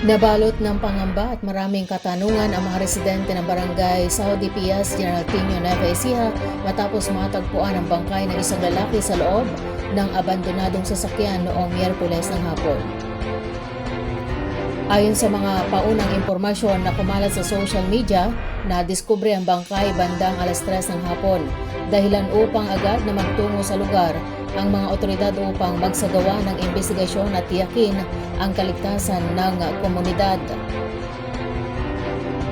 Nabalot ng pangamba at maraming katanungan ang mga residente ng barangay Saudi Pias, General Tino, Nueva Ecija matapos matagpuan ang bangkay ng isang lalaki sa loob ng abandonadong sasakyan noong Miyerkules ng hapon. Ayon sa mga paunang impormasyon na kumalat sa social media, nadiskubre ang bangkay bandang alas 3 ng hapon, dahilan upang agad na magtungo sa lugar ang mga otoridad upang magsagawa ng investigasyon at tiyakin ang kaligtasan ng komunidad.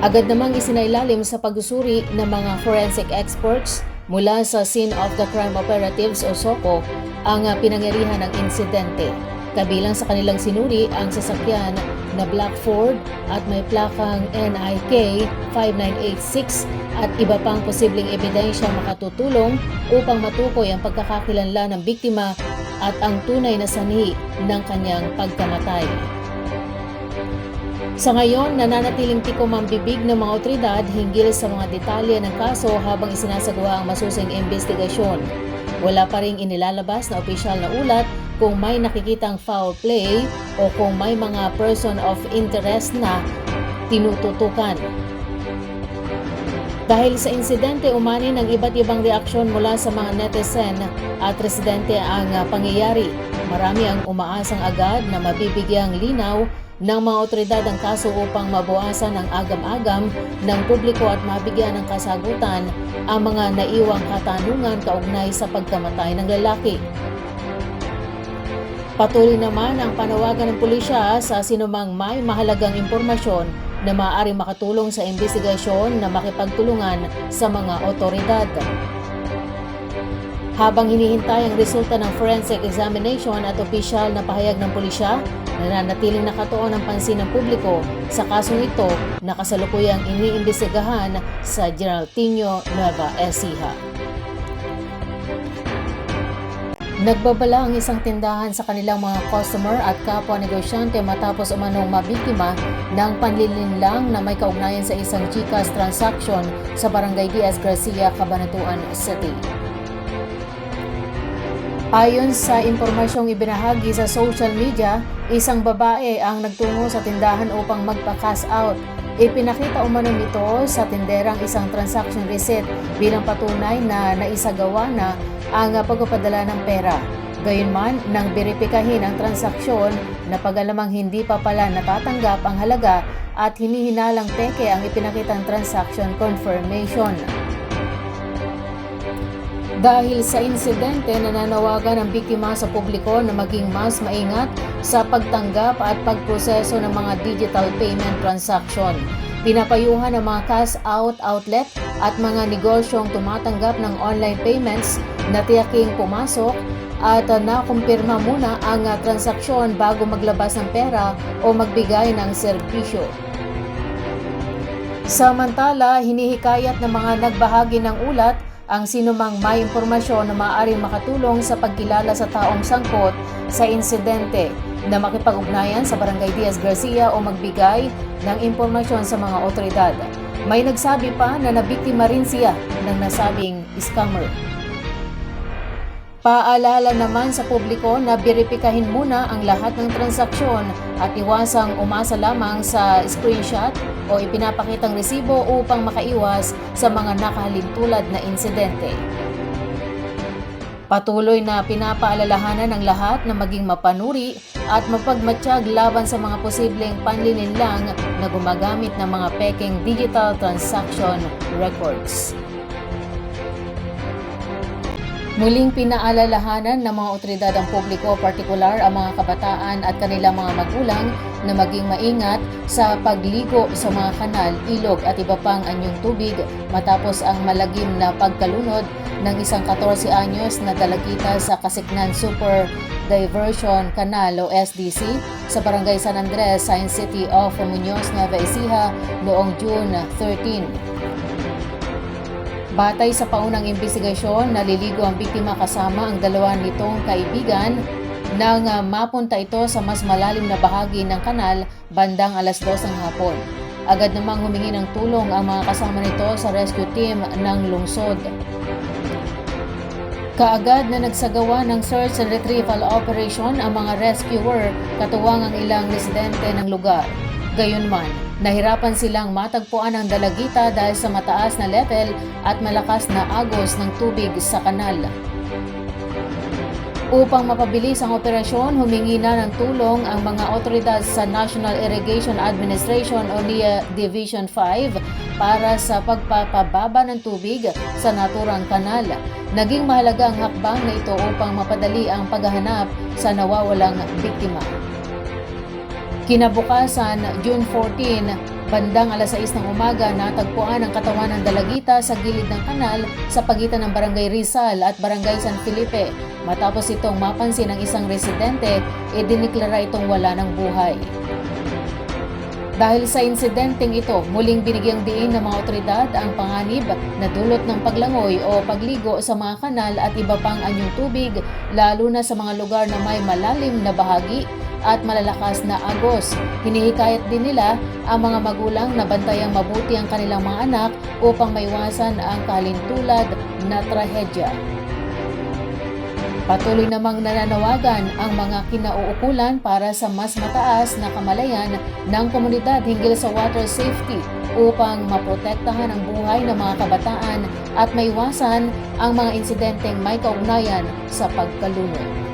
Agad namang isinailalim sa pagsusuri ng mga forensic experts mula sa Scene of the Crime Operatives o SOCO ang pinangyarihan ng insidente. Kabilang sa kanilang sinuri ang sasakyan na Black Ford at may plakang NIK 5986 at iba pang posibleng ebidensya makatutulong upang matukoy ang pagkakakilanlan ng biktima at ang tunay na sanhi ng kanyang pagkamatay. Sa ngayon, nananatiling tikom ang bibig ng mga otoridad hinggil sa mga detalye ng kaso habang isinasagawa ang masusing investigasyon. Wala pa ring inilalabas na opisyal na ulat kung may nakikitang foul play o kung may mga person of interest na tinututukan. Dahil sa insidente, umani ng iba't ibang reaksyon mula sa mga netizen at residente ang pangyayari. Marami ang umaasang agad na mabibigyang linaw ng mga otoridad ang kaso upang mabawasan ang agam-agam ng publiko at mabigyan ng kasagutan ang mga naiwang katanungan kaugnay sa pagkamatay ng lalaki. Patuloy naman ang panawagan ng pulisya sa sinumang may mahalagang impormasyon na maaaring makatulong sa investigasyon na makipagtulungan sa mga otoridad. Habang hinihintay ang resulta ng forensic examination at opisyal na pahayag ng pulisya, nananatiling nakatuon ang pansin ng publiko sa kasong ito na kasalukuyang iniimbestigahan sa General Tino, Nueva Ecija. Nagbabala ang isang tindahan sa kanilang mga customer at kapwa negosyante matapos umanong mabiktima ng panlilinlang na may kaugnayan sa isang GCash transaction sa Barangay Diaz Garcia, Cabanatuan City. Ayon sa impormasyong ibinahagi sa social media, isang babae ang nagtungo sa tindahan upang magpa-cash out. Ipinakita umano nito sa tinderang isang transaction receipt bilang patunay na naisagawa na ang pagpapadala ng pera. Gayunman, nang beripikahin ang transaksyon na pag-alamang hindi pa pala natatanggap ang halaga at hinihinalang peke ang ipinakitang transaction confirmation. Dahil sa insidente, nananawagan ang biktima sa publiko na maging mas maingat sa pagtanggap at pagproseso ng mga digital payment transaction. Pinapayuhan ang mga cash out outlet at mga negosyong tumatanggap ng online payments na tiyaking pumasok at nakumpirma muna ang transaksyon bago maglabas ng pera o magbigay ng serbisyo. Samantala, hinihikayat ng mga nagbahagi ng ulat ang sinumang may impormasyon na maaaring makatulong sa pagkilala sa taong sangkot sa insidente na makipag-ugnayan sa Barangay Diaz Garcia o magbigay ng impormasyon sa mga otoridad. May nagsabi pa na nabiktima rin siya ng nasabing scammer. Paalala naman sa publiko na beripikahin muna ang lahat ng transaksyon at iwasang umasa lamang sa screenshot o ipinapakitang resibo upang makaiwas sa mga nakahalintulad na insidente. Patuloy na pinapaalalahanan ng lahat na maging mapanuri at mapagmatsyag laban sa mga posibleng panlilinlang na gumagamit ng mga peking digital transaction records. Muling pinaalalahanan ng mga otoridad ang publiko, partikular ang mga kabataan at kanilang mga magulang na maging maingat sa pagligo sa mga kanal, ilog at iba pang anyong tubig matapos ang malagim na pagkalunod ng isang 14 anyos na dalagita sa Kasiknan Super Diversion Canal o SDC sa Barangay San Andres, Science City of Muñoz, Nueva Ecija noong June 13. Batay sa paunang investigasyon, naliligo ang biktima kasama ang dalawa nitong kaibigan nang mapunta ito sa mas malalim na bahagi ng kanal bandang alas 2 ng hapon. Agad namang humingi ng tulong ang mga kasama nito sa rescue team ng lungsod. Kaagad na nagsagawa ng search and retrieval operation ang mga rescuer katuwang ang ilang residente ng lugar. Gayunman, nahirapan silang matagpuan ang dalagita dahil sa mataas na level at malakas na agos ng tubig sa kanal. Upang mapabilis ang operasyon, humingi na ng tulong ang mga otoridad sa National Irrigation Administration o NIA Division 5 para sa pagpapababa ng tubig sa naturang kanal. Naging mahalaga ang hakbang na ito upang mapadali ang paghahanap sa nawawalang biktima. Kinabukasan, June 14, bandang alas 6 ng umaga, natagpuan ang katawan ng dalagita sa gilid ng kanal sa pagitan ng Barangay Rizal at Barangay San Felipe. Matapos itong mapansin ng isang residente, idiniklara itong wala ng buhay. Dahil sa insidenteng ito, muling binigyang diin ng mga otoridad ang panganib na dulot ng paglangoy o pagligo sa mga kanal at iba pang anyong tubig, lalo na sa mga lugar na may malalim na bahagi at malalakas na agos. Hinihikayat din nila ang mga magulang na bantayang mabuti ang kanilang mga anak upang maiwasan ang kalintulad na trahedya. Patuloy namang nananawagan ang mga kinauukulan para sa mas mataas na kamalayan ng komunidad hinggil sa water safety upang maprotektahan ang buhay ng mga kabataan at maiwasan ang mga insidenteng may kaugnayan sa pagkalunod.